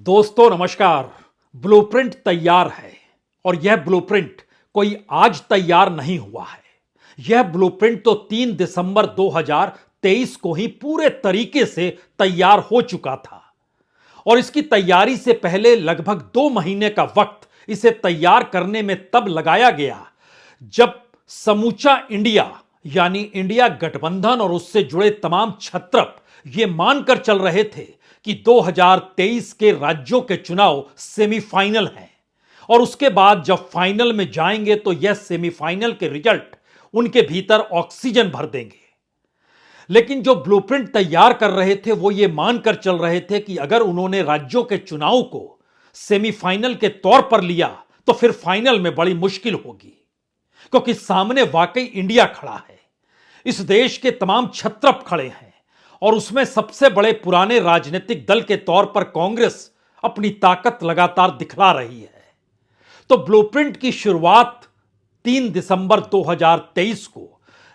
दोस्तों नमस्कार। ब्लूप्रिंट तैयार है और यह ब्लूप्रिंट कोई आज तैयार नहीं हुआ है। यह ब्लूप्रिंट तो 3 दिसंबर 2023 को ही पूरे तरीके से तैयार हो चुका था और इसकी तैयारी से पहले लगभग 2 महीने का वक्त इसे तैयार करने में तब लगाया गया जब समूचा इंडिया यानी इंडिया गठबंधन और उससे जुड़े तमाम क्षत्रप ये मानकर चल रहे थे कि 2023 के राज्यों के चुनाव सेमीफाइनल हैं और उसके बाद जब फाइनल में जाएंगे तो यह सेमीफाइनल के रिजल्ट उनके भीतर ऑक्सीजन भर देंगे। लेकिन जो ब्लूप्रिंट तैयार कर रहे थे वो ये मानकर चल रहे थे कि अगर उन्होंने राज्यों के चुनाव को सेमीफाइनल के तौर पर लिया तो फिर फाइनल में बड़ी मुश्किल होगी, क्योंकि सामने वाकई इंडिया खड़ा है। इस देश के तमाम क्षत्रप खड़े हैं और उसमें सबसे बड़े पुराने राजनीतिक दल के तौर पर कांग्रेस अपनी ताकत लगातार दिखला रही है। तो ब्लूप्रिंट की शुरुआत 3 दिसंबर 2023 को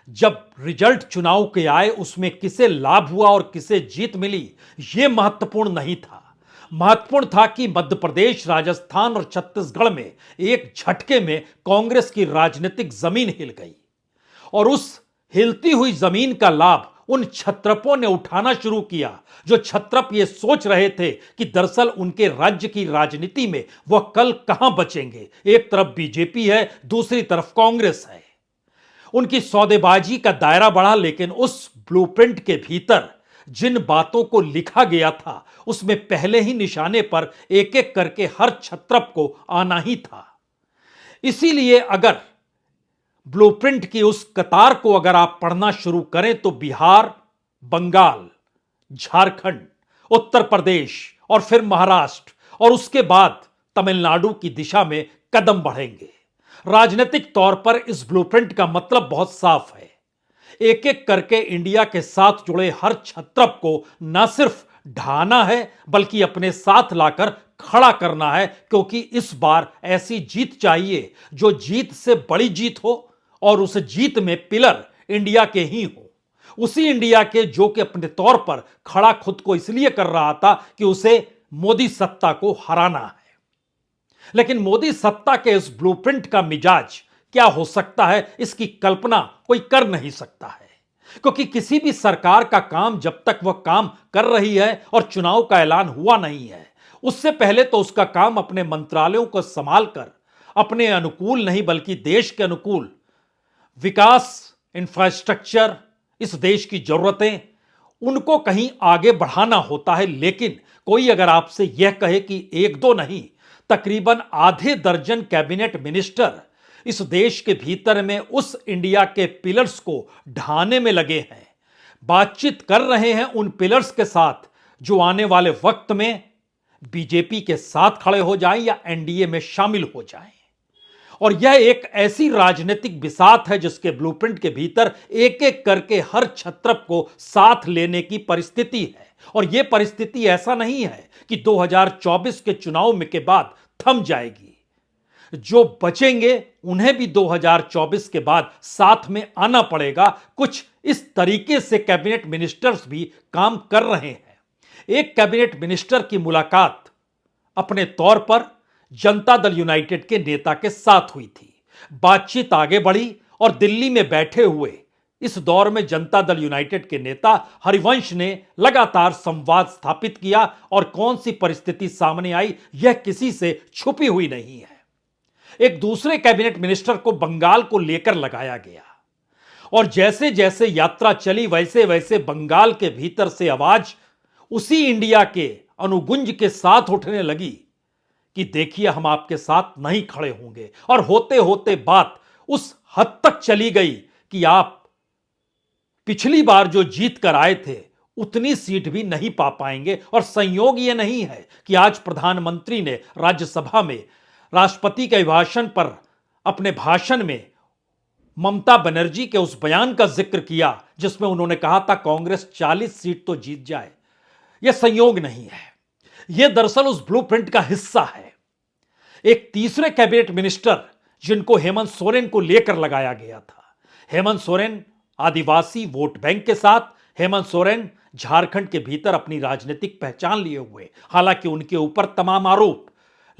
जब रिजल्ट चुनाव के आए उसमें किसे लाभ हुआ और किसे जीत मिली यह महत्वपूर्ण नहीं था। महत्वपूर्ण था कि मध्य प्रदेश, राजस्थान और छत्तीसगढ़ में एक झटके में कांग्रेस की राजनीतिक जमीन हिल गई और उस हिलती हुई जमीन का लाभ उन क्षत्रपों ने उठाना शुरू किया जो क्षत्रप ये सोच रहे थे कि दरअसल उनके राज्य की राजनीति में वह कल कहां बचेंगे। एक तरफ बीजेपी है, दूसरी तरफ कांग्रेस है। उनकी सौदेबाजी का दायरा बढ़ा, लेकिन उस ब्लूप्रिंट के भीतर जिन बातों को लिखा गया था उसमें पहले ही निशाने पर एक एक करके हर क्षत्रप को आना ही था। इसीलिए अगर ब्लूप्रिंट की उस कतार को अगर आप पढ़ना शुरू करें तो बिहार, बंगाल, झारखंड, उत्तर प्रदेश और फिर महाराष्ट्र और उसके बाद तमिलनाडु की दिशा में कदम बढ़ेंगे। राजनीतिक तौर पर इस ब्लूप्रिंट का मतलब बहुत साफ है। एक एक करके इंडिया के साथ जुड़े हर क्षत्रप को न सिर्फ ढाना है बल्कि अपने साथ लाकर खड़ा करना है, क्योंकि इस बार ऐसी जीत चाहिए जो जीत से बड़ी जीत हो और उस जीत में पिलर इंडिया के ही हो। उसी इंडिया के जो कि अपने तौर पर खड़ा खुद को इसलिए कर रहा था कि उसे मोदी सत्ता को हराना है। लेकिन मोदी सत्ता के इस ब्लूप्रिंट का मिजाज क्या हो सकता है इसकी कल्पना कोई कर नहीं सकता है, क्योंकि किसी भी सरकार का काम जब तक वह काम कर रही है और चुनाव का ऐलान हुआ नहीं है उससे पहले तो उसका काम अपने मंत्रालयों को संभालकर अपने अनुकूल नहीं बल्कि देश के अनुकूल विकास, इंफ्रास्ट्रक्चर, इस देश की जरूरतें उनको कहीं आगे बढ़ाना होता है। लेकिन कोई अगर आपसे यह कहे कि एक दो नहीं तकरीबन आधे दर्जन कैबिनेट मिनिस्टर इस देश के भीतर में उस इंडिया के पिलर्स को ढाने में लगे हैं, बातचीत कर रहे हैं उन पिलर्स के साथ जो आने वाले वक्त में बीजेपी के साथ खड़े हो जाएं या एनडीए में शामिल हो जाएं, और यह एक ऐसी राजनीतिक बिसात है जिसके ब्लूप्रिंट के भीतर एक एक करके हर क्षत्रप को साथ लेने की परिस्थिति है। और यह परिस्थिति ऐसा नहीं है कि 2024 के चुनाव में के बाद थम जाएगी। जो बचेंगे उन्हें भी 2024 के बाद साथ में आना पड़ेगा। कुछ इस तरीके से कैबिनेट मिनिस्टर्स भी काम कर रहे हैं। एक कैबिनेट मिनिस्टर की मुलाकात अपने तौर पर जनता दल यूनाइटेड के नेता के साथ हुई थी। बातचीत आगे बढ़ी और दिल्ली में बैठे हुए इस दौर में जनता दल यूनाइटेड के नेता हरिवंश ने लगातार संवाद स्थापित किया और कौन सी परिस्थिति सामने आई यह किसी से छुपी हुई नहीं है। एक दूसरे कैबिनेट मिनिस्टर को बंगाल को लेकर लगाया गया और जैसे जैसे यात्रा चली वैसे वैसे बंगाल के भीतर से आवाज उसी इंडिया के अनुगुंज के साथ उठने लगी कि देखिए हम आपके साथ नहीं खड़े होंगे। और होते होते बात उस हद तक चली गई कि आप पिछली बार जो जीत कर आए थे उतनी सीट भी नहीं पा पाएंगे। और संयोग यह नहीं है कि आज प्रधानमंत्री ने राज्यसभा में राष्ट्रपति के अभिभाषण पर अपने भाषण में ममता बनर्जी के उस बयान का जिक्र किया जिसमें उन्होंने कहा था कांग्रेस 40 सीट तो जीत जाए। यह संयोग नहीं है, यह दरअसल उस ब्लूप्रिंट का हिस्सा है। एक तीसरे कैबिनेट मिनिस्टर जिनको हेमंत सोरेन को लेकर लगाया गया था। हेमंत सोरेन आदिवासी वोट बैंक के साथ, हेमंत सोरेन झारखंड के भीतर अपनी राजनीतिक पहचान लिए हुए, हालांकि उनके ऊपर तमाम आरोप,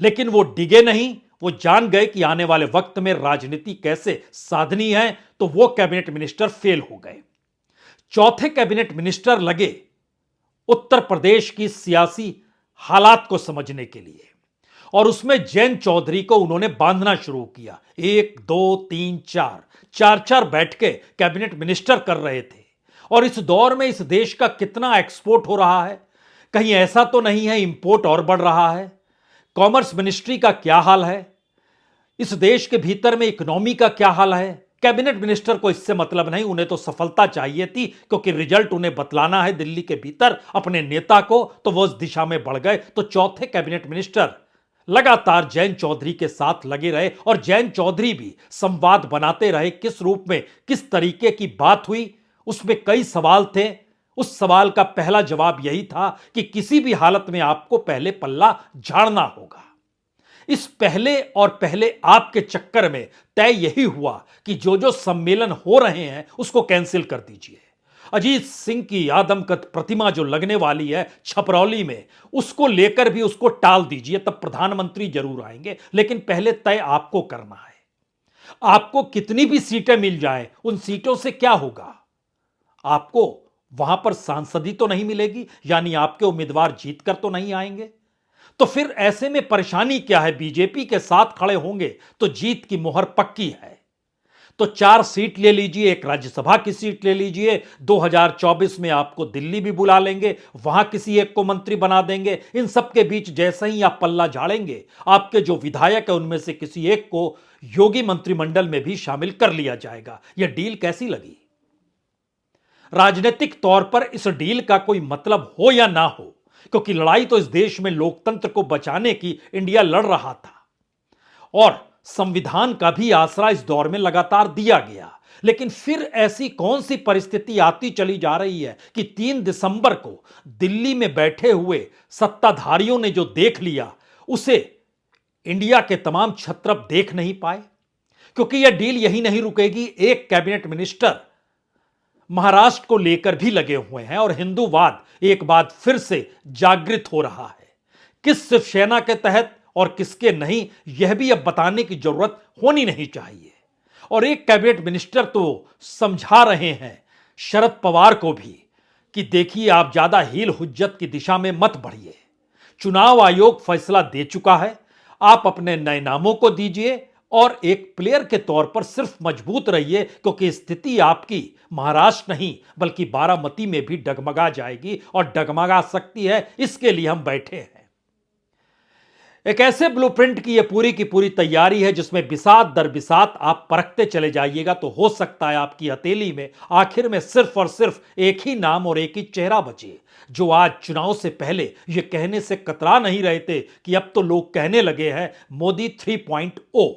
लेकिन वो डिगे नहीं। वो जान गए कि आने वाले वक्त में राजनीति कैसे साधनी है, तो वो कैबिनेट मिनिस्टर फेल हो गए। चौथे कैबिनेट मिनिस्टर लगे उत्तर प्रदेश की सियासी हालात को समझने के लिए, और उसमें जयंत चौधरी को उन्होंने बांधना शुरू किया। 1 2 3 4 बैठकें कैबिनेट मिनिस्टर कर रहे थे। और इस दौर में इस देश का कितना एक्सपोर्ट हो रहा है, कहीं ऐसा तो नहीं है इंपोर्ट और बढ़ रहा है? कॉमर्स मिनिस्ट्री का क्या हाल है? इस देश के भीतर में इकोनॉमी का क्या हाल है? कैबिनेट मिनिस्टर को इससे मतलब नहीं, उन्हें तो सफलता चाहिए थी, क्योंकि रिजल्ट उन्हें बतलाना है दिल्ली के भीतर अपने नेता को, तो वो उस दिशा में बढ़ गए। तो चौथे कैबिनेट मिनिस्टर लगातार जयंत चौधरी के साथ लगे रहे, और जयंत चौधरी भी संवाद बनाते रहे। किस रूप में, किस तरीके की बात हुई, उसमें कई सवाल थे। उस सवाल का पहला जवाब यही था कि किसी भी हालत में आपको पहले पल्ला झाड़ना होगा। इस पहले और पहले आपके चक्कर में तय यही हुआ कि जो जो सम्मेलन हो रहे हैं उसको कैंसिल कर दीजिए। अजीत सिंह की आदमकद प्रतिमा जो लगने वाली है छपरौली में, उसको लेकर भी उसको टाल दीजिए, तब प्रधानमंत्री जरूर आएंगे। लेकिन पहले तय आपको करना है। आपको कितनी भी सीटें मिल जाएं, उन सीटों से क्या होगा? आपको वहां पर सांसदी तो नहीं मिलेगी, यानी आपके उम्मीदवार जीतकर तो नहीं आएंगे। तो फिर ऐसे में परेशानी क्या है? बीजेपी के साथ खड़े होंगे तो जीत की मुहर पक्की है। तो 4 सीट ले लीजिए, एक राज्यसभा की सीट ले लीजिए। 2024 में आपको दिल्ली भी बुला लेंगे, वहां किसी एक को मंत्री बना देंगे। इन सब के बीच जैसे ही आप पल्ला झाड़ेंगे, आपके जो विधायक है उनमें से किसी एक को योगी मंत्रिमंडल में भी शामिल कर लिया जाएगा। यह डील कैसी लगी? राजनीतिक तौर पर इस डील का कोई मतलब हो या ना हो, क्योंकि लड़ाई तो इस देश में लोकतंत्र को बचाने की इंडिया लड़ रहा था, और संविधान का भी आसरा इस दौर में लगातार दिया गया। लेकिन फिर ऐसी कौन सी परिस्थिति आती चली जा रही है कि 3 दिसंबर को दिल्ली में बैठे हुए सत्ताधारियों ने जो देख लिया, उसे इंडिया के तमाम क्षत्रप देख नहीं पाए? क्योंकि यह डील यही नहीं रुकेगी। एक कैबिनेट मिनिस्टर महाराष्ट्र को लेकर भी लगे हुए हैं, और हिंदूवाद एक बार फिर से जागृत हो रहा है। किस शिवसेना के तहत और किसके नहीं, यह भी अब बताने की जरूरत होनी नहीं चाहिए। और एक कैबिनेट मिनिस्टर तो समझा रहे हैं शरद पवार को भी कि देखिए, आप ज्यादा हील हुज्जत की दिशा में मत बढ़िए। चुनाव आयोग फैसला दे चुका है, आप अपने नए नामों को दीजिए और एक प्लेयर के तौर पर सिर्फ मजबूत रहिए, क्योंकि स्थिति आपकी महाराष्ट्र नहीं बल्कि बारामती में भी डगमगा जाएगी, और डगमगा सकती है, इसके लिए हम बैठे हैं। एक ऐसे ब्लूप्रिंट की यह पूरी की पूरी तैयारी है जिसमें बिसात दर बिसात आप परखते चले जाइएगा, तो हो सकता है आपकी हथेली में आखिर में सिर्फ और सिर्फ एक ही नाम और एक ही चेहरा बचे, जो आज चुनाव से पहले यह कहने से कतरा नहीं रहे थे कि अब तो लोग कहने लगे हैं मोदी 3.0,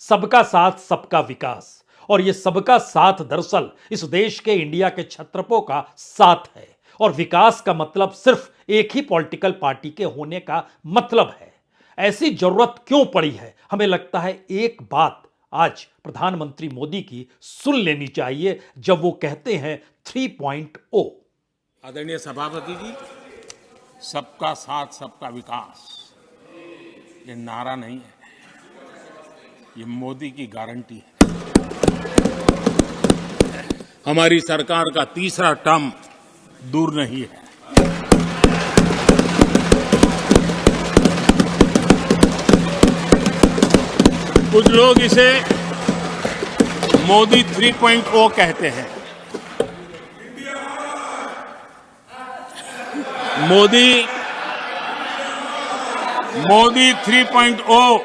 सबका साथ सबका विकास। और यह सबका साथ दरअसल इस देश के, इंडिया के क्षत्रपों का साथ है, और विकास का मतलब सिर्फ एक ही पॉलिटिकल पार्टी के होने का मतलब है। ऐसी जरूरत क्यों पड़ी है? हमें लगता है एक बात आज प्रधानमंत्री मोदी की सुन लेनी चाहिए, जब वो कहते हैं 3.0। आदरणीय सभापति जी, सबका साथ सबका विकास ये नारा नहीं है, ये मोदी की गारंटी है। हमारी सरकार का तीसरा टर्म दूर नहीं है। कुछ लोग इसे मोदी 3.0 कहते हैं। मोदी 3.0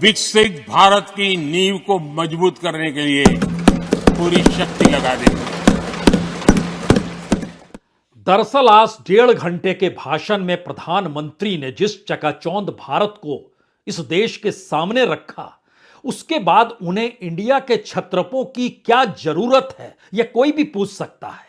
विकसित भारत की नींव को मजबूत करने के लिए पूरी शक्ति लगा देंगे। दरअसल आज 1.5 घंटे के भाषण में प्रधानमंत्री ने जिस चकाचौंध भारत को इस देश के सामने रखा, उसके बाद उन्हें इंडिया के क्षत्रपों की क्या जरूरत है, यह कोई भी पूछ सकता है।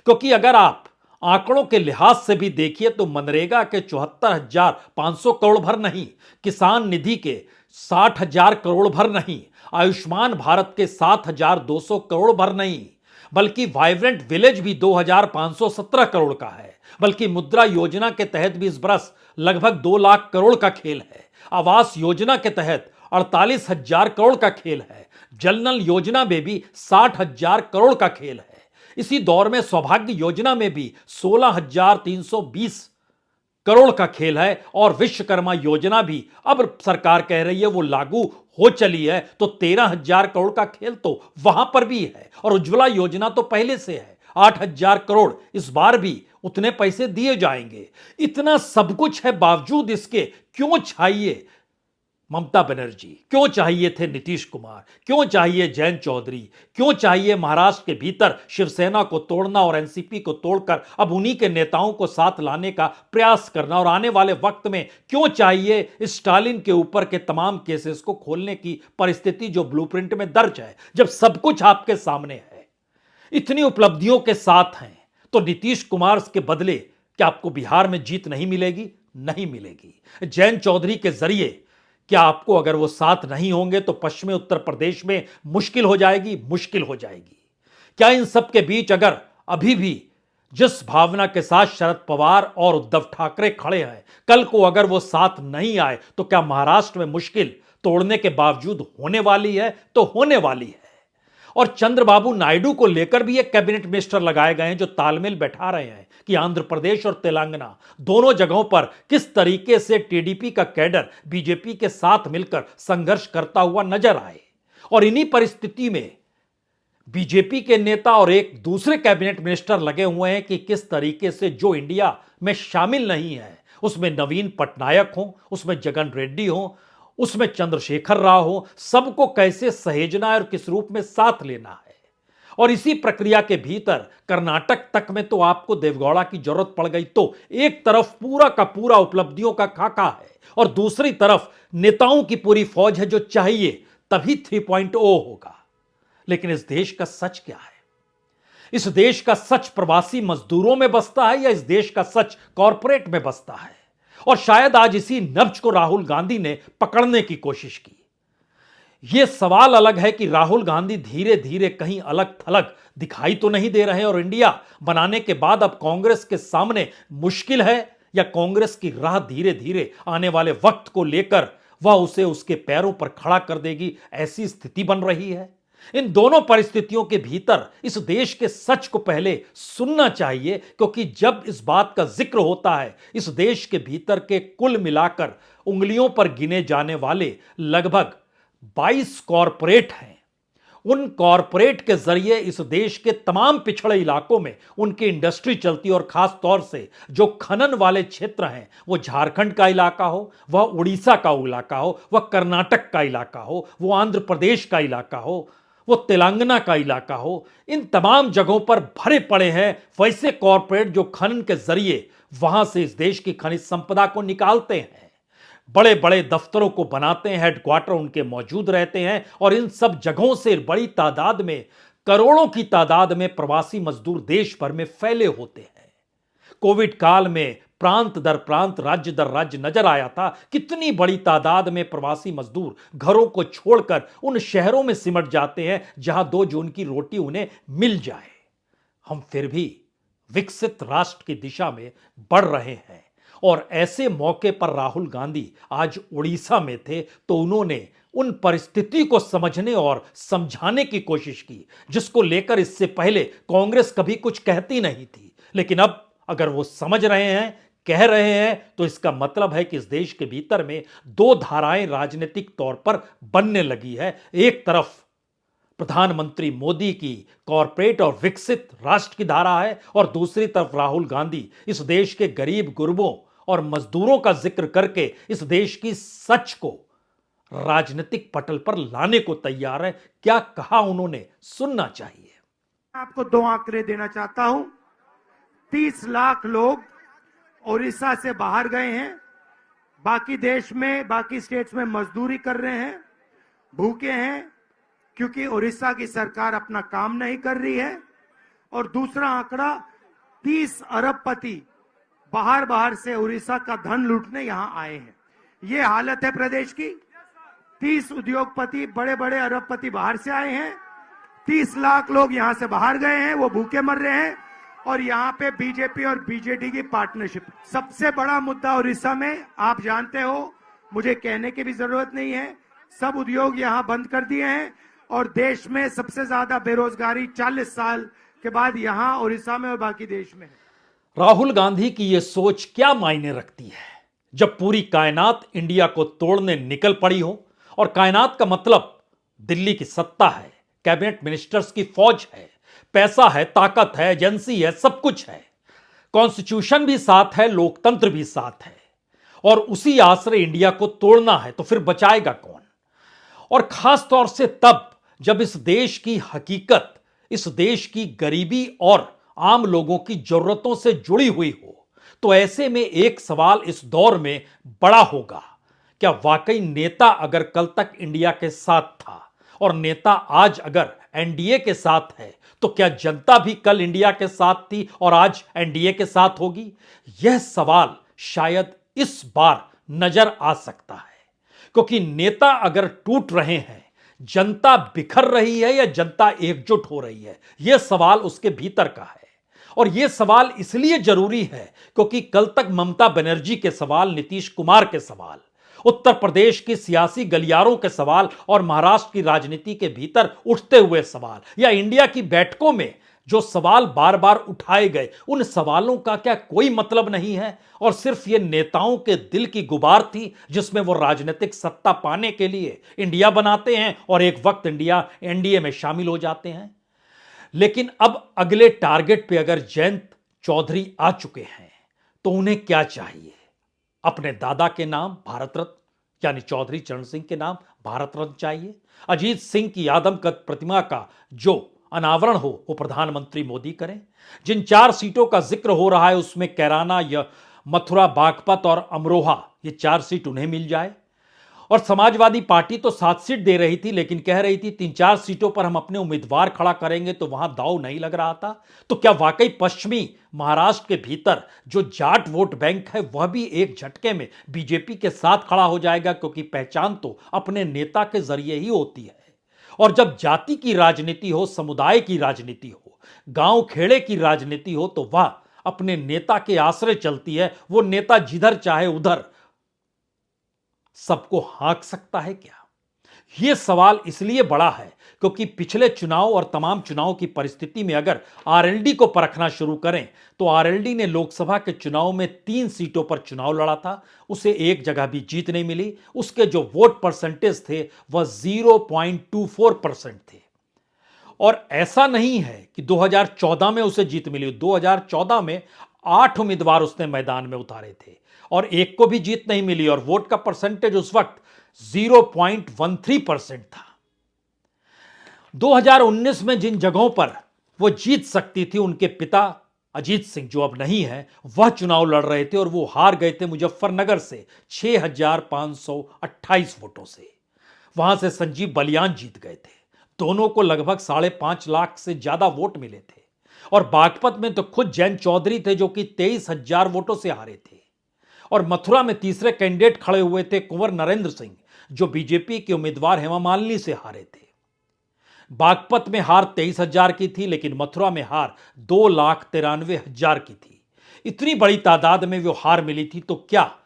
क्योंकि अगर आप आंकड़ों के लिहाज से भी देखिए तो मनरेगा के 74,500 करोड़ भर नहीं, किसान निधि के 60,000 करोड़ भर नहीं, आयुष्मान भारत के 7,200 करोड़ भर नहीं, बल्कि वाइब्रेंट विलेज भी 2517 करोड़ का है। बल्कि मुद्रा योजना के तहत भी इस बरस लगभग 2 लाख करोड़ का खेल है। आवास योजना के तहत 48,000 करोड़ का खेल है। जल नल योजना में भी 60,000 करोड़ का खेल है। इसी दौर में सौभाग्य योजना में भी 16,320 करोड़ का खेल है। और विश्वकर्मा योजना भी अब सरकार कह रही है वो लागू हो चली है, तो 13,000 करोड़ का खेल तो वहां पर भी है। और उज्ज्वला योजना तो पहले से है, 8,000 करोड़ इस बार भी उतने पैसे दिए जाएंगे। इतना सब कुछ है, बावजूद इसके क्यों चाहिए ममता बनर्जी, क्यों चाहिए थे नीतीश कुमार, क्यों चाहिए जयंत चौधरी, क्यों चाहिए महाराष्ट्र के भीतर शिवसेना को तोड़ना और एनसीपी को तोड़कर अब उन्हीं के नेताओं को साथ लाने का प्रयास करना, और आने वाले वक्त में क्यों चाहिए स्टालिन के ऊपर के तमाम केसेस को खोलने की परिस्थिति जो ब्लूप्रिंट में दर्ज है, जब सब कुछ आपके सामने है, इतनी उपलब्धियों के साथ हैं, तो नीतीश कुमार के बदले क्या आपको बिहार में जीत नहीं मिलेगी? नहीं मिलेगी। जयंत चौधरी के जरिए क्या आपको, अगर वो साथ नहीं होंगे तो पश्चिमी उत्तर प्रदेश में मुश्किल हो जाएगी, मुश्किल हो जाएगी। क्या इन सब के बीच अगर अभी भी जिस भावना के साथ शरद पवार और उद्धव ठाकरे खड़े हैं, कल को अगर वो साथ नहीं आए तो क्या महाराष्ट्र में मुश्किल तोड़ने के बावजूद होने वाली है? तो होने वाली है। और चंद्रबाबू नायडू को लेकर भी एक कैबिनेट मिनिस्टर लगाए गए हैं जो तालमेल बैठा रहे हैं कि आंध्र प्रदेश और तेलंगाना दोनों जगहों पर किस तरीके से टीडीपी का कैडर बीजेपी के साथ मिलकर संघर्ष करता हुआ नजर आए। और इन्हीं परिस्थिति में बीजेपी के नेता और एक दूसरे कैबिनेट मिनिस्टर लगे हुए हैं कि किस तरीके से जो इंडिया में शामिल नहीं है, उसमें नवीन पटनायक हो, उसमें जगन रेड्डी हो, उसमें चंद्रशेखर राव हो, सबको कैसे सहेजना है और किस रूप में साथ लेना है। और इसी प्रक्रिया के भीतर कर्नाटक तक में तो आपको देवगौड़ा की जरूरत पड़ गई। तो एक तरफ पूरा का पूरा उपलब्धियों का खाका है और दूसरी तरफ नेताओं की पूरी फौज है जो चाहिए तभी 3.0 होगा। लेकिन इस देश का सच क्या है? इस देश का सच प्रवासी मजदूरों में बसता है या इस देश का सच कॉरपोरेट में बसता है? और शायद आज इसी नब्ज को राहुल गांधी ने पकड़ने की कोशिश की। यह सवाल अलग है कि राहुल गांधी धीरे धीरे कहीं अलग थलग दिखाई तो नहीं दे रहे, और इंडिया बनाने के बाद अब कांग्रेस के सामने मुश्किल है, या कांग्रेस की राह धीरे धीरे आने वाले वक्त को लेकर वह उसे उसके पैरों पर खड़ा कर देगी, ऐसी स्थिति बन रही है। इन दोनों परिस्थितियों के भीतर इस देश के सच को पहले सुनना चाहिए, क्योंकि जब इस बात का जिक्र होता है, इस देश के भीतर के कुल मिलाकर उंगलियों पर गिने जाने वाले लगभग 22 कॉरपोरेट हैं। उन कॉरपोरेट के जरिए इस देश के तमाम पिछड़े इलाकों में उनकी इंडस्ट्री चलती है, और खास तौर से जो खनन वाले क्षेत्र हैं, वो झारखंड का इलाका हो, वह उड़ीसा का इलाका हो, वह कर्नाटक का इलाका हो, वो आंध्र प्रदेश का इलाका हो, वो तेलंगाना का इलाका हो, इन तमाम जगहों पर भरे पड़े हैं वैसे कॉरपोरेट जो खनन के जरिए वहां से इस देश की खनिज संपदा को निकालते हैं, बड़े बड़े दफ्तरों को बनाते हैं, हेडक्वार्टर उनके मौजूद रहते हैं, और इन सब जगहों से बड़ी तादाद में, करोड़ों की तादाद में प्रवासी मजदूर देश भर में फैले होते हैं। कोविड काल में प्रांत दर प्रांत, राज्य दर राज्य नजर आया था कितनी बड़ी तादाद में प्रवासी मजदूर घरों को छोड़कर उन शहरों में सिमट जाते हैं जहां 2 जून की रोटी उन्हें मिल जाए। हम फिर भी विकसित राष्ट्र की दिशा में बढ़ रहे हैं, और ऐसे मौके पर राहुल गांधी आज उड़ीसा में थे तो उन्होंने उन परिस्थिति को समझने और समझाने की कोशिश की जिसको लेकर इससे पहले कांग्रेस कभी कुछ कहती नहीं थी। लेकिन अब अगर वो समझ रहे हैं, कह रहे हैं, तो इसका मतलब है कि इस देश के भीतर में 2 धाराएं राजनीतिक तौर पर बनने लगी है। एक तरफ प्रधानमंत्री मोदी की कॉरपोरेट और विकसित राष्ट्र की धारा है, और दूसरी तरफ राहुल गांधी इस देश के गरीब गुरबों और मजदूरों का जिक्र करके इस देश की सच को राजनीतिक पटल पर लाने को तैयार है। क्या कहा उन्होंने, सुनना चाहिए। आपको 2 आंकड़े देना चाहता हूं। 30 लाख लोग ओडिशा से बाहर गए हैं, बाकी देश में, बाकी स्टेट्स में मजदूरी कर रहे हैं, भूखे हैं क्योंकि ओडिशा की सरकार अपना काम नहीं कर रही है। और दूसरा आंकड़ा, 30 अरबपति बाहर से उड़ीसा का धन लूटने यहां आए हैं। ये हालत है प्रदेश की। 30 उद्योगपति, बड़े बड़े अरबपति बाहर से आए हैं, 30 लाख लोग यहां से बाहर गए हैं, वो भूखे मर रहे हैं। और यहां पे बीजेपी और बीजेडी की पार्टनरशिप सबसे बड़ा मुद्दा उड़ीसा में, आप जानते हो, मुझे कहने की भी जरूरत नहीं है, सब उद्योग यहां बंद कर दिए हैं और देश में सबसे ज्यादा बेरोजगारी 40 साल के बाद यहां उड़ीसा में और बाकी देश में है। राहुल गांधी की यह सोच क्या मायने रखती है जब पूरी कायनात इंडिया को तोड़ने निकल पड़ी हो? और कायनात का मतलब दिल्ली की सत्ता है, कैबिनेट मिनिस्टर्स की फौज है, पैसा है, ताकत है, एजेंसी है, सब कुछ है, कॉन्स्टिट्यूशन भी साथ है, लोकतंत्र भी साथ है, और उसी आसरे इंडिया को तोड़ना है तो फिर बचाएगा कौन? और खास तौर से तब जब इस देश की हकीकत, इस देश की गरीबी और आम लोगों की जरूरतों से जुड़ी हुई हो। तो ऐसे में एक सवाल इस दौर में बड़ा होगा, क्या वाकई नेता अगर कल तक इंडिया के साथ था और नेता आज अगर एनडीए के साथ है, तो क्या जनता भी कल इंडिया के साथ थी और आज एनडीए के साथ होगी? यह सवाल शायद इस बार नजर आ सकता है, क्योंकि नेता अगर टूट रहे हैं, जनता बिखर रही है या जनता एकजुट हो रही है, यह सवाल उसके भीतर का है। और यह सवाल इसलिए जरूरी है क्योंकि कल तक ममता बनर्जी के सवाल, नीतीश कुमार के सवाल, उत्तर प्रदेश की सियासी गलियारों के सवाल और महाराष्ट्र की राजनीति के भीतर उठते हुए सवाल, या इंडिया की बैठकों में जो सवाल बार बार उठाए गए, उन सवालों का क्या कोई मतलब नहीं है और सिर्फ ये नेताओं के दिल की गुबार थी जिसमें वो राजनीतिक सत्ता पाने के लिए इंडिया बनाते हैं और एक वक्त इंडिया एनडीए में शामिल हो जाते हैं? लेकिन अब अगले टारगेट पे अगर जयंत चौधरी आ चुके हैं तो उन्हें क्या चाहिए? अपने दादा के नाम भारत रत्न यानी चौधरी चरण सिंह के नाम भारत रत्न चाहिए। अजीत सिंह की आदमकद प्रतिमा का जो अनावरण हो वो प्रधानमंत्री मोदी करें। जिन 4 सीटों का जिक्र हो रहा है उसमें कैराना या मथुरा, बागपत और अमरोहा, ये 4 सीट उन्हें मिल जाए। और समाजवादी पार्टी तो 7 सीट दे रही थी, लेकिन कह रही थी 3-4 सीटों पर हम अपने उम्मीदवार खड़ा करेंगे, तो वहां दांव नहीं लग रहा था। तो क्या वाकई पश्चिमी महाराष्ट्र के भीतर जो जाट वोट बैंक है वह भी एक झटके में बीजेपी के साथ खड़ा हो जाएगा? क्योंकि पहचान तो अपने नेता के जरिए ही होती है। और जब जाति की राजनीति हो, समुदाय की राजनीति हो, गांव खेड़े की राजनीति हो, तो वह अपने नेता के आश्रय चलती है। वो नेता जिधर चाहे उधर सबको हाँक सकता है क्या? यह सवाल इसलिए बड़ा है क्योंकि पिछले चुनाव और तमाम चुनाव की परिस्थिति में अगर आरएलडी को परखना शुरू करें तो आरएलडी ने लोकसभा के चुनाव में 3 सीटों पर चुनाव लड़ा था, उसे एक जगह भी जीत नहीं मिली। उसके जो वोट परसेंटेज थे वह 0.24% थे। और ऐसा नहीं है कि 2014 में उसे जीत मिली। 2014 में 8 उम्मीदवार उसने मैदान में उतारे थे और एक को भी जीत नहीं मिली और वोट का परसेंटेज उस वक्त 0.13% था। 2019 में जिन जगहों पर वो जीत सकती थी, उनके पिता अजीत सिंह जो अब नहीं है, वह चुनाव लड़ रहे थे और वो हार गए थे मुजफ्फरनगर से 6,528 वोटों से। वहां से संजीव बलियान जीत गए थे। दोनों को लगभग 5.5 लाख से ज्यादा वोट मिले थे। और बागपत में तो खुद जयंत चौधरी थे जो कि 23,000 वोटों से हारे थे। और मथुरा में तीसरे कैंडिडेट खड़े हुए थे कुंवर नरेंद्र सिंह जो बीजेपी के उम्मीदवार हेमा मालिनी से हारे थे। बागपत में हार 23,000 की थी, लेकिन मथुरा में हार 2,93,000 की थी। इतनी बड़ी तादाद में वो हार मिली थी, तो क्या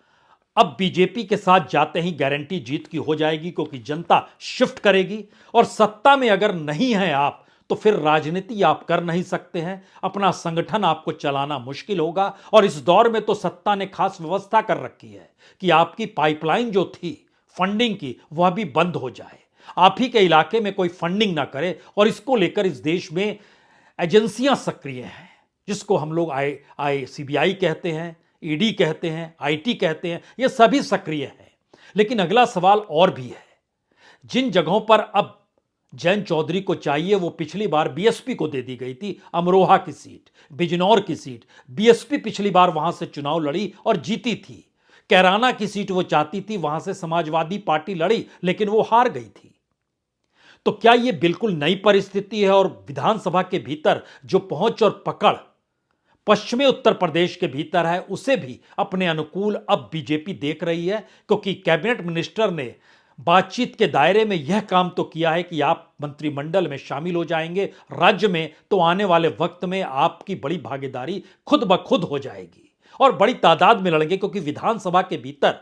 अब बीजेपी के साथ जाते ही गारंटी जीत की हो जाएगी? क्योंकि जनता शिफ्ट करेगी और सत्ता में अगर नहीं है आप तो फिर राजनीति आप कर नहीं सकते हैं, अपना संगठन आपको चलाना मुश्किल होगा। और इस दौर में तो सत्ता ने खास व्यवस्था कर रखी है कि आपकी पाइपलाइन जो थी फंडिंग की वह भी बंद हो जाए, आप ही के इलाके में कोई फंडिंग ना करे। और इसको लेकर इस देश में एजेंसियां सक्रिय हैं, जिसको हम लोग सीबीआई कहते हैं, ईडी कहते हैं, आईटी कहते हैं, ये सभी सक्रिय हैं। लेकिन अगला सवाल और भी है। जिन जगहों पर अब जयंत चौधरी को चाहिए वो पिछली बार बीएसपी को दे दी गई थी। अमरोहा की सीट, बिजनौर की सीट, बीएसपी पिछली बार वहां से चुनाव लड़ी और जीती थी। कैराना की सीट वो चाहती थी, वहां से समाजवादी पार्टी लड़ी लेकिन वो हार गई थी। तो क्या ये बिल्कुल नई परिस्थिति है और विधानसभा के भीतर जो पहुंच और पकड़ पश्चिमी उत्तर प्रदेश के भीतर है, उसे भी अपने अनुकूल अब बीजेपी देख रही है? क्योंकि कैबिनेट मिनिस्टर ने बातचीत के दायरे में यह काम तो किया है कि आप मंत्रिमंडल में शामिल हो जाएंगे, राज्य में तो आने वाले वक्त में आपकी बड़ी भागीदारी खुद ब खुद हो जाएगी और बड़ी तादाद में लड़ेंगे, क्योंकि विधानसभा के भीतर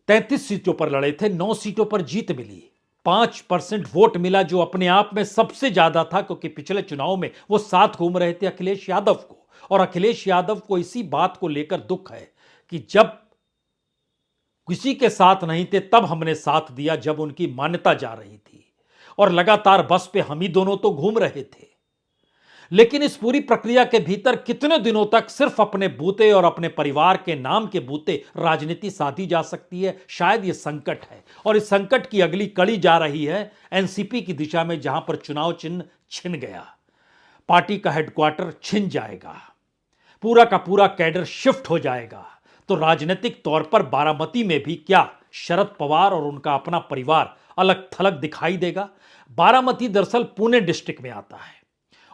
33 सीटों पर लड़े थे, 9 सीटों पर जीत मिली, 5% वोट मिला, जो अपने आप में सबसे ज्यादा था, क्योंकि पिछले चुनाव में वो साथ घूम रहे थे अखिलेश यादव को, और अखिलेश यादव को इसी बात को लेकर दुख है कि जब किसी के साथ नहीं थे तब हमने साथ दिया, जब उनकी मान्यता जा रही थी, और लगातार बस पे हम ही दोनों तो घूम रहे थे। लेकिन इस पूरी प्रक्रिया के भीतर कितने दिनों तक सिर्फ अपने बूते और अपने परिवार के नाम के बूते राजनीति साधी जा सकती है? शायद यह संकट है, और इस संकट की अगली कड़ी जा रही है एनसीपी की दिशा में, जहां पर चुनाव चिन्ह छिन गया, पार्टी का हेडक्वार्टर छिन जाएगा, पूरा का पूरा कैडर शिफ्ट हो जाएगा। तो राजनीतिक तौर पर बारामती में भी क्या शरद पवार और उनका अपना परिवार अलग थलग दिखाई देगा? बारामती दरअसल पुणे डिस्ट्रिक्ट में आता है,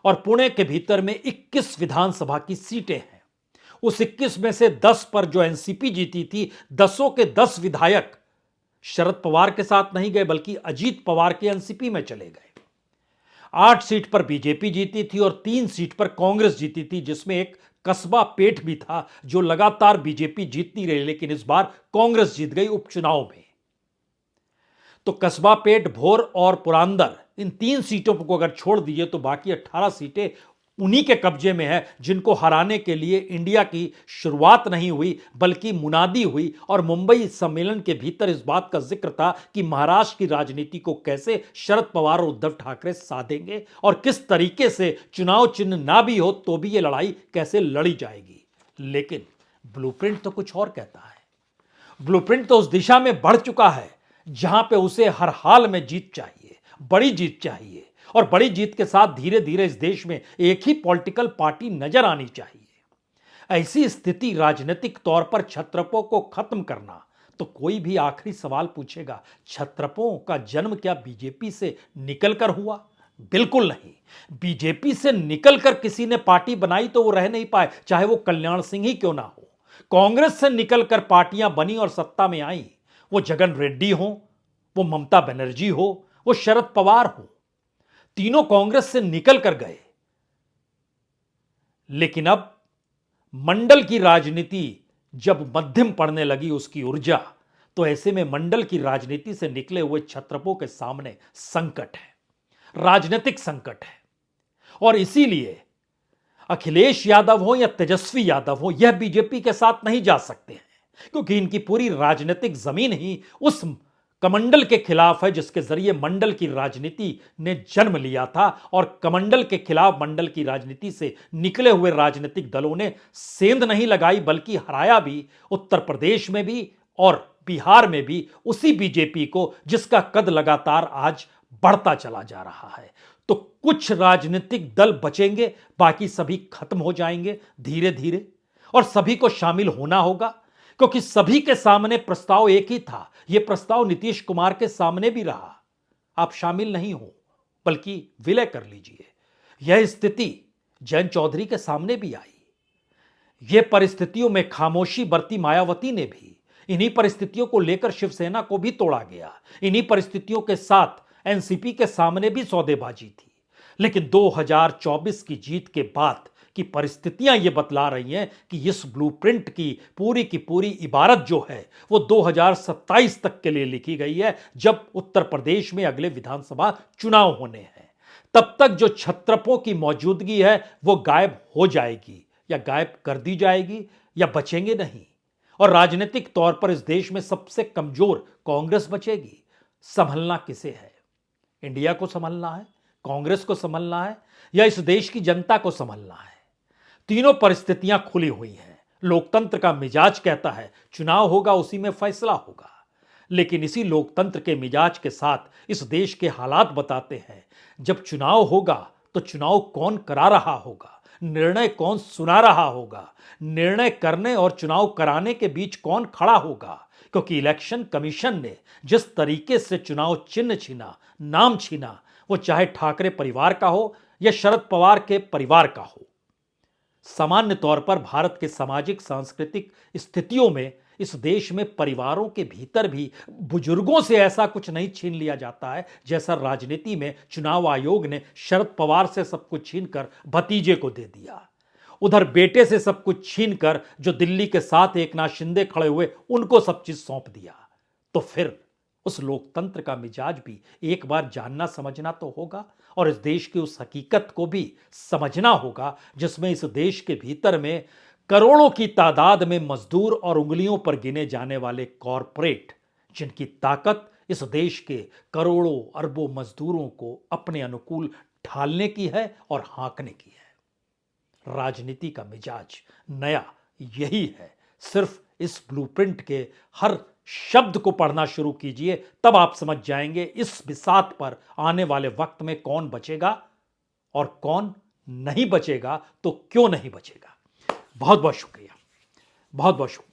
और पुणे के भीतर में 21 विधानसभा की सीटें हैं। उस 21 में से 10 पर जो एनसीपी जीती थी, 10 के 10 विधायक शरद पवार के साथ नहीं गए, बल्कि अजीत पवार के एनसीपी में चले गए। 8 सीट पर बीजेपी जीती थी और 3 सीट पर कांग्रेस जीती थी, जिसमें एक कस्बा पेठ भी था, जो लगातार बीजेपी जीतती रही, लेकिन इस बार कांग्रेस जीत गई उपचुनाव में। तो कस्बा पेठ, भोर और पुरंदर, इन 3 सीटों को अगर छोड़ दीजिए तो बाकी 18 सीटें उन्हीं के कब्जे में है, जिनको हराने के लिए इंडिया की शुरुआत नहीं हुई बल्कि मुनादी हुई। और मुंबई सम्मेलन के भीतर इस बात का जिक्र था कि महाराष्ट्र की राजनीति को कैसे शरद पवार और उद्धव ठाकरे साधेंगे, और किस तरीके से चुनाव चिन्ह ना भी हो तो भी ये लड़ाई कैसे लड़ी जाएगी। लेकिन ब्लूप्रिंट तो कुछ और कहता है। ब्लूप्रिंट तो उस दिशा में बढ़ चुका है जहां पे उसे हर हाल में जीत चाहिए, बड़ी जीत चाहिए, और बड़ी जीत के साथ धीरे धीरे इस देश में एक ही पॉलिटिकल पार्टी नजर आनी चाहिए। ऐसी स्थिति राजनीतिक तौर पर छत्रपों को खत्म करना, तो कोई भी आखिरी सवाल पूछेगा, छत्रपों का जन्म क्या बीजेपी से निकलकर हुआ? बिल्कुल नहीं। बीजेपी से निकलकर किसी ने पार्टी बनाई तो वो रह नहीं पाए, चाहे वो कल्याण सिंह ही क्यों ना हो। कांग्रेस से निकलकर पार्टियां बनी और सत्ता में आई, वो जगन रेड्डी हो, वो ममता बनर्जी हो, वो शरद पवार हो, तीनों कांग्रेस से निकल कर गए। लेकिन अब मंडल की राजनीति जब मध्यम पड़ने लगी उसकी ऊर्जा, तो ऐसे में मंडल की राजनीति से निकले हुए छत्रपों के सामने संकट है, राजनीतिक संकट है। और इसीलिए अखिलेश यादव हो या तेजस्वी यादव हो, यह बीजेपी के साथ नहीं जा सकते हैं, क्योंकि इनकी पूरी राजनीतिक जमीन ही उस कमंडल के खिलाफ है जिसके जरिए मंडल की राजनीति ने जन्म लिया था। और कमंडल के खिलाफ मंडल की राजनीति से निकले हुए राजनीतिक दलों ने सेंध नहीं लगाई, बल्कि हराया भी, उत्तर प्रदेश में भी और बिहार में भी उसी बीजेपी को, जिसका कद लगातार आज बढ़ता चला जा रहा है। तो कुछ राजनीतिक दल बचेंगे, बाकी सभी खत्म हो जाएंगे धीरे धीरे, और सभी को शामिल होना होगा, क्योंकि सभी के सामने प्रस्ताव एक ही था। यह प्रस्ताव नीतीश कुमार के सामने भी रहा, आप शामिल नहीं हो बल्कि विलय कर लीजिए। यह स्थिति जयंत चौधरी के सामने भी आई। यह परिस्थितियों में खामोशी बरती मायावती ने भी। इन्हीं परिस्थितियों को लेकर शिवसेना को भी तोड़ा गया। इन्हीं परिस्थितियों के साथ एनसीपी के सामने भी सौदेबाजी थी। लेकिन 2024 की जीत के बाद की परिस्थितियां ये बतला रही हैं कि इस ब्लूप्रिंट की पूरी इबारत जो है वो 2027 तक के लिए लिखी गई है, जब उत्तर प्रदेश में अगले विधानसभा चुनाव होने हैं। तब तक जो छत्रपों की मौजूदगी है वो गायब हो जाएगी, या गायब कर दी जाएगी, या बचेंगे नहीं। और राजनीतिक तौर पर इस देश में सबसे कमजोर कांग्रेस बचेगी। संभलना किसे है? इंडिया को संभलना है, कांग्रेस को संभलना है, या इस देश की जनता को संभलना है? तीनों परिस्थितियां खुली हुई हैं। लोकतंत्र का मिजाज कहता है चुनाव होगा, उसी में फैसला होगा। लेकिन इसी लोकतंत्र के मिजाज के साथ इस देश के हालात बताते हैं, जब चुनाव होगा तो चुनाव कौन करा रहा होगा, निर्णय कौन सुना रहा होगा, निर्णय करने और चुनाव कराने के बीच कौन खड़ा होगा। क्योंकि इलेक्शन कमीशन ने जिस तरीके से चुनाव चिन्ह छीना, नाम छीना, वो चाहे ठाकरे परिवार का हो या शरद पवार के परिवार का हो। सामान्य तौर पर भारत के सामाजिक सांस्कृतिक स्थितियों में इस देश में परिवारों के भीतर भी बुजुर्गों से ऐसा कुछ नहीं छीन लिया जाता है जैसा राजनीति में चुनाव आयोग ने शरद पवार से सब कुछ छीनकर भतीजे को दे दिया। उधर बेटे से सब कुछ छीनकर जो दिल्ली के साथ एकनाथ शिंदे खड़े हुए उनको सब चीज सौंप दिया। तो फिर उस लोकतंत्र का मिजाज भी एक बार जानना समझना तो होगा और इस देश की उस हकीकत को भी समझना होगा जिसमें इस देश के भीतर में करोड़ों की तादाद में मजदूर और उंगलियों पर गिने जाने वाले कॉरपोरेट, जिनकी ताकत इस देश के करोड़ों अरबों मजदूरों को अपने अनुकूल ढालने की है और हाँकने की है। राजनीति का मिजाज नया यही है। सिर्फ इस ब्लूप्रिंट के हर शब्द को पढ़ना शुरू कीजिए, तब आप समझ जाएंगे इस बिसात पर आने वाले वक्त में कौन बचेगा और कौन नहीं बचेगा, तो क्यों नहीं बचेगा। बहुत बहुत शुक्रिया, बहुत बहुत शुक्रिया।